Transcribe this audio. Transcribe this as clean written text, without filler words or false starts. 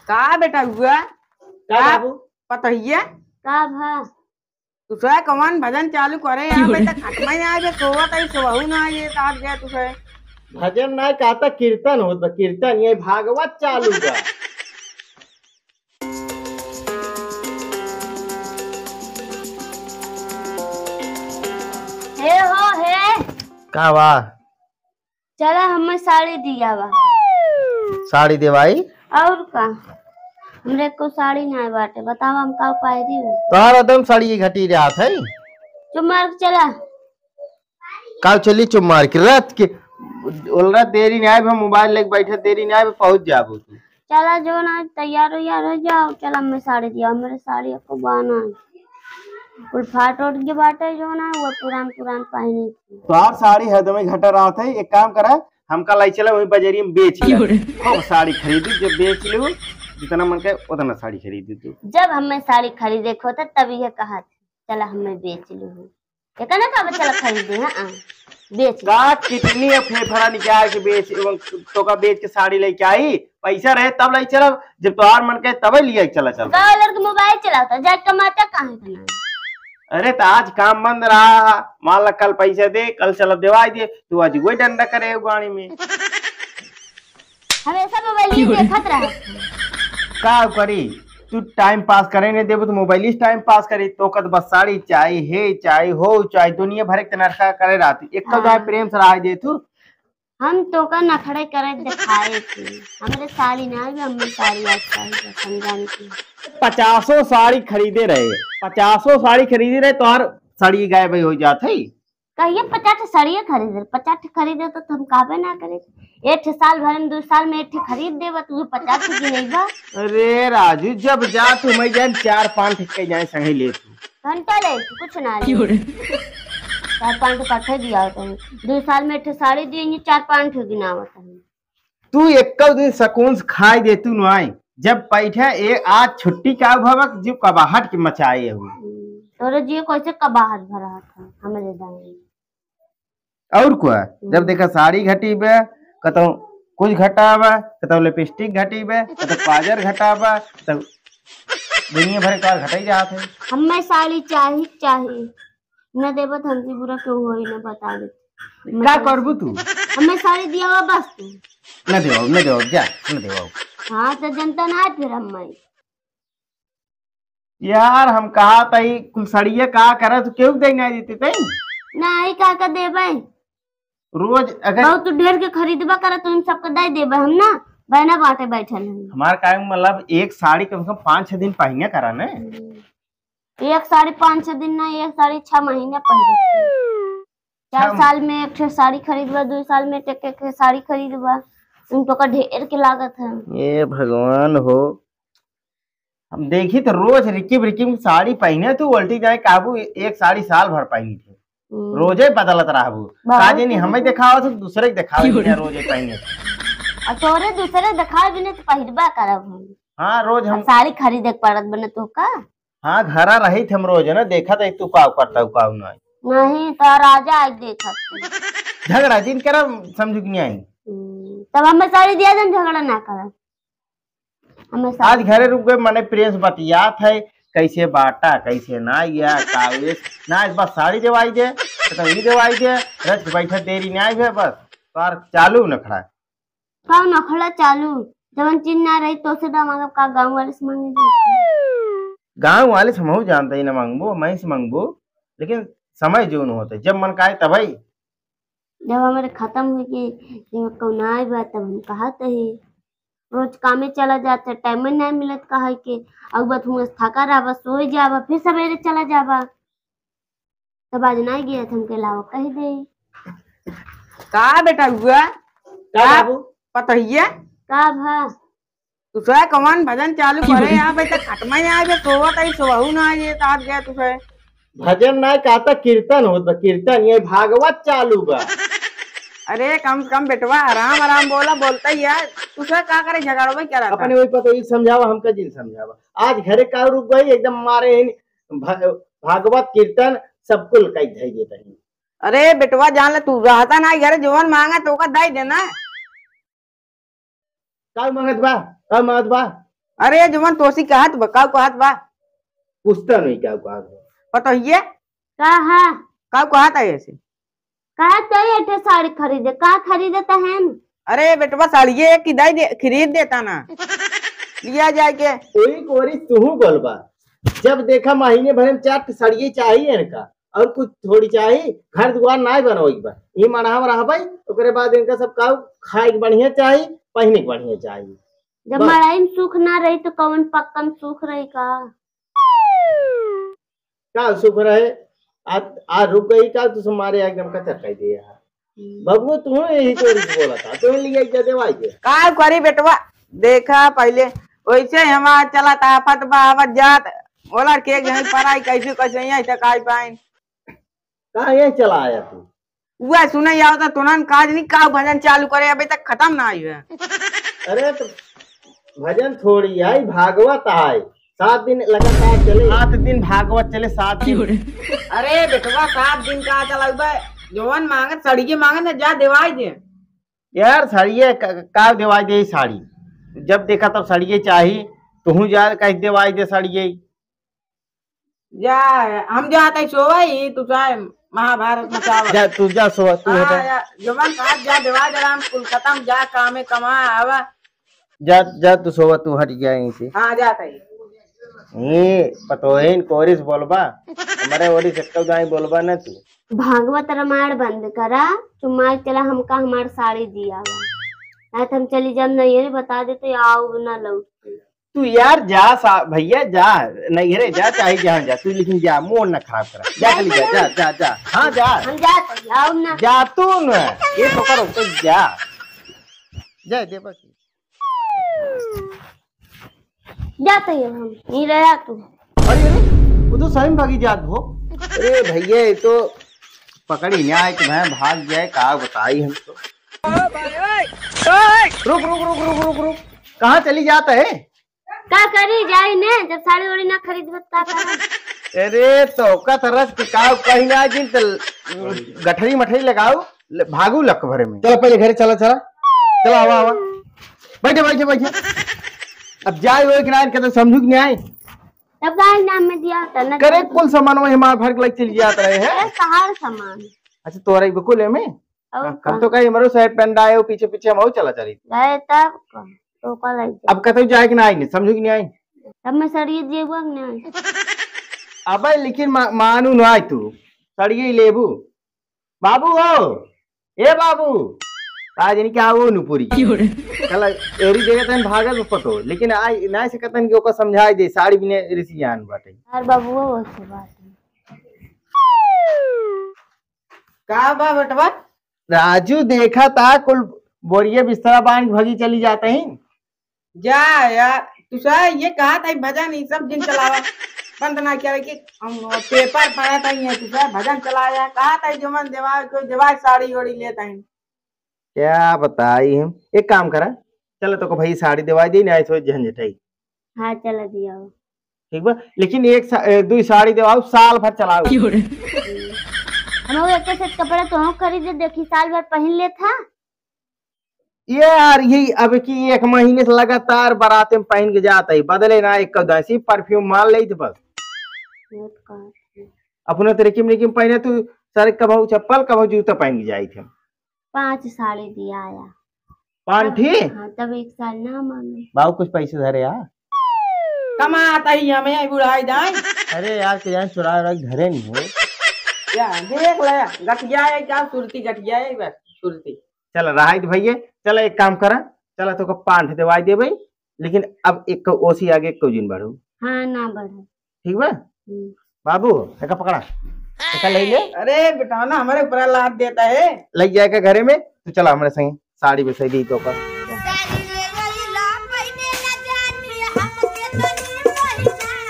का बेटा हुआ का बाबू पतहिया का भा तुसे कौन भजन चालू करे यहाँ पे तक खत्म ही आए सोवा तई सोहू ना आए साथ गया तुसे भजन नहीं कहता कीर्तन होता कीर्तन ये भागवत चालू बा। हे हो हे का बा चला हमें साड़ी दिया बा साड़ी देवाई और का हमरे को साड़ी नहीं बाटे बताओ हम का पाई दी तोहर एकदम साड़ी घटी रहा है चुमार चला का चली चुम्मार की रात के ओलरा देरी नहीं आए हम मोबाइल लेके बैठे देरी नहीं आए पहुंच जाबो तू चला जो ना तैयार हो जाओ चला हमें साड़ी दिया मेरे साड़ी को बाना कुल फाट उठ के बाटे जो ना वो पुरान पुरान पहनी तोहर साड़ी है तुम्हें घटा रहा था एक काम करा हमका लाई चला वही बाजारी में बेच ले साड़ी खरीदी जब बेच लो जितना मन के उतना साड़ी खरीदी तू जब हमें साड़ी खरीदे को था तभी ये कहा चला हमें बेच लो ये कहना का चला खरीदे हां बेच का कितनी फेफड़ा निकाल के बेच तो का बेच के साड़ी लेके आई पैसा रहे तब लाई चला जब तोहार मन के तब लिया चला चल लड़का मोबाइल चलाता जा कमाता कहां करना अरे तो आज काम बंद रहा मान ला कल पैसे दे कल चल देवाई दे तू आज वही डंडा करे गाड़ी में हमेशा मोबाइल ही देखत रहा का करी तू टाइम पास करे नहीं देबो तो मोबाइल टाइम पास करी तो कद बस साड़ी चाही हे चाही हो चाही दुनिया भर के नरखा करे रहती एक तो जाए प्रेम से राय दे तू हम तो का नखड़े करे दिखाए थे हमरे साड़ी ना भी हमरे साड़ी अच्छा है समझाने की 50 साड़ी खरीदे रहे 50 साड़ी खरीदे रहे तो हर साड़ी गायब हो जाती कहिए 50 साड़ियाँ खरीदे 50 खरीदे तो हम काबे ना करे एक साल भर में 2 साल में एक खरीद देबा तू 50 की नहीं बा अरे राजू जब जा तू मैं जान 4-5 के जाए संगे ले तू घंटा ले कुछ ना ले 4-5 इकट्ठे दिया होता है 2 साल में एक साड़ी दिए 4-5 गिना होता है तू एक दिन सकून से खाई दे तू नहीं जब बैठे एक आज छुट्टी का भवक जो कबाहट की मचाए हुए तोरे जी कैसे कबाहट भरा था हमारे दाएं और क्या जब देखा साड़ी घटी बे कतो कुछ घटावा कतो लिपस्टिक घटी बे कतो काजर घटावा तो दुनिया भर का घटाई जात है हमें साड़ी चाहिए न देबत हमसे बुरा क्यों होई न बता दे क्या करबू तू हमें साड़ी दिया हुआ बस तू न देओ जा न देओ हाँ तो जनता ना फिर हमें यार हम कहा तई कुल सड़िया का करा तू क्यों दे नहीं देती तई नहीं का देबे रोज अगर बहुत तू ढेर के खरीदबा करे तुम सबको दे देबे हम ना बहना बाटे बैठल हैं हमार का मतलब एक साड़ी कम से कम 5-6 दिन पहने करा ने एक साड़ी 5-6 दिन ना एक साड़ी 6 महीने पहले 4 साल में एक साड़ी खरीदबा 2 साल में एक साड़ी खरीदबा तुम तो का ढेर के लागत है ये भगवान हो हम देखी तो रोज रिकिम साड़ी पहने तू उल्टी जाए काबू एक साड़ी साल भर पहनी थी रोजे बदलत रहबू काजे नहीं हमें दिखाओ तो दूसरे के दिखाओ रोजे पहने तोरे दूसरे दिखाए बिना तो पहिरबा करब हम हाँ रोज हम साड़ी खरीदे पड़त बने तो का हाँ घरा रही थे हम रोज है ना देखा था तू का करता का नहीं तो राजा आज देखा झगड़ा जिन कर समझ नहीं आई तब हमें साड़ी दिया जन झगड़ा ना कर हमें आज घरे रुक गए मने प्रेम से बतियात है कैसे बाटा कैसे ना या कावेश ना इस बार साड़ी देवाई दे तो ये देवाई दे रच बैठा देरी नहीं आई है बस तार चालू न खड़ा का न खड़ा चालू जवन चीज ना रही तो से मांगब का गांव वाले से मांगे गांव वाले से हम जानते ही ना मांगबो मैं से मांगबो लेकिन समय जो न होता जब मन का तब ही जब हमारे खत्म हुई कि जब कौन आए बा तब हम कहा ही रोज कामे चला जाते टाइम में नहीं मिलत कहा के अब बस हम थका रहा सो जावा फिर सवेरे चला जावा तब आज नहीं गया हम के लाओ कह दे का बेटा हुआ का बाबू पतहिया का भा तुसे कौन भजन चालू करे यहाँ पे तक खत्म ही आए सोवा तई सोहू ना आए साथ गया तुसे भजन नहीं कहता कीर्तन होता कीर्तन ये भागवत चालू बा अरे कम से कम बेटवा आराम बोला बोलता ही है तुसे का करे झगड़वा क्या रहता अपने वही पता समझावा हमका जिन समझावा आज घरे का रुक गई एकदम मारे भागवत कीर्तन सब कुल कई दे देता है अरे बेटवा जान ले तू रहता ना घर जवन मांगा तो का दे देना का मांगत बा अरे जवन तोसी कहत बकाव कहत बा पूछता नहीं क्या कहा पता ये कहा का कहत है ऐसे। कहा चाहिए एठे साड़ी खरीदे, कहा खरीदता है न? अरे बेटवा साड़िये किदाई खरीद देता ना लिया जाए के। कोई कोरी तू बोलबा जब देखा महीने भर में 4 साड़िये चाहिए इनका और कुछ थोड़ी चाहिए घर दुआर ना बनो एक बार ये मना रहा भाई ओकरे बाद इनका सब का खाए के बढ़िया चाहिए पहने के बढ़िया चाहिए। जब मड़ाई में सुख ना रही तो कौन पक्का में सुख रही का सुख रहे आज रुक गई का तू हमारे एकदम कचर कर दिया बबू तू यही तो बोला था तो लिया क्या देवाई के का करी बेटवा देखा पहले वैसे हमारा चला था आफत बावत जात बोला के पढ़ाई कैसे कैसे यहाँ तक आई पाए कहा ये चला आया तू वह सुने आवता तुरंत काज नहीं का भजन चालू करे अभी तक खत्म ना आई है। अरे तो भजन थोड़ी आई भागवत आई 7 दिन लगातार चले 7 दिन भागवत चले 7 दिन अरे बेटवा 7 दिन का चला जवन मांगत सड़िये मांगत जा देवाई दे यार साड़िये का देवाई दे साड़ी जब देखा तब साड़िये चाहिए तू जा कैसे देवाई दे साड़िये जा हम जाते सोवाई तू चाहे महाभारत मचावा जा तू जा सो तू हाँ, जवन काज जा देवाई दे राम कुल खत्म जा कामे कमा आवा जा जा तू सोवा तू हट गया यहीं से। हाँ जाता ये पतोहिन कोरिस बोलबा हमारे ओरी सकल जाए बोलबा ना तू भागवत रामायण बंद करा चुमार चला हमका हमार साड़ी दिया हुआ हम चली जब नहीं बता दे तो आओ ना लौट तू यार जा भैया जा नहीं रे जा चाहे जहाँ जा तू लेकिन जा मोन ना खराब करा जा चली जा जा जा जा हाँ जा हम जाते आओ ना जा तू न ये तो करो तो जा जा दे बस जाते ही हम नहीं रहा तू अरे वो तो सही में भागी जात हो। अरे भैया ये तो पकड़ी नहीं आए कि मैं भाग जाए का बताई हमको। रुक रुक रुक रुक रुक रुक कहाँ चली जाता है का करी जाई ने जब साड़ी वाड़ी ना खरीद बता अरे तो का तरस के का कहीं ना जिन गठरी मठरी लगाओ भागू लक भरे में चलो पहले घर चला चला चला आवा आवा बैठे बैठे बैठे अब जाए वो कि नहीं कहते समझू कि नहीं आए तब गाय नाम में दिया था ना करे कुल सामान वही हमारे भर के लग चली जाता रहे है सहार सामान अच्छा तोरा बिल्कुल है में कब तो कहीं मरो साइड पेंड आए पीछे पीछे हम चला चली गए तब तो कल अब कहते जाए कि नहीं समझू कि नहीं आई तब मैं सड़िए जेबुआ नहीं अब लेकिन मानू ना आए तू सड़िए लेबू बाबू हो ए बाबू आज नहीं क्या वो नुपुरी चल एरी देगा तन भागत पतो लेकिन आई ना से कतन के ओका समझाई दे साड़ी बिने ऋषि जान बाटे यार बाबू वो से बात का बा बेटवा राजू देखा था कुल बोरिया बिस्तरा बांध भगी चली जाते हैं जा यार तू साहब ये कहा था भजन ये सब दिन चलावा बंद ना किया कि हम पेपर पढ़ा था ये तू साहब भजन चलाया कहा था जमन देवा कोई देवा साड़ी ओड़ी लेता है क्या बताई हम एक काम करा चलो तो को भाई साड़ी दिवाई दी ना ऐसे झंझटाई हाँ चला दिया ठीक बा लेकिन एक दो साड़ी दिवाओ साल भर चलाओ हम एक सेट कपड़ा तो हम खरीदे देखी साल भर पहन ले था यार यही अब की 1 महीने से लगातार बारात में पहन के जाता है बदले ना एक कदसी परफ्यूम मान ले बस अपने तरीके में पहने तू सर कभाऊ चप्पल कभाऊ जूता पहन के जाई थे 5 साड़ी दिया आया 5 थी हाँ तब 1 साल ना मांगे बाबू कुछ पैसे धरे यार कमाता ही हमें बुढ़ाई जाए अरे यार के जान चुरा धरे नहीं हो क्या देख ले गट जाए क्या सुरती गट जाए बस सुरती चल रहा भैया चल एक काम करा चला तो 5 दवाई दे भाई लेकिन अब एक ओसी आगे एक दिन बढ़ू हाँ ना बढ़े ठीक बा बाबू एक पकड़ा ले ले अरे बेटा ना हमारे ऊपर लाद देता है लग जाएगा घरे में तो चला हमारे संग साड़ी पे सही दी तो का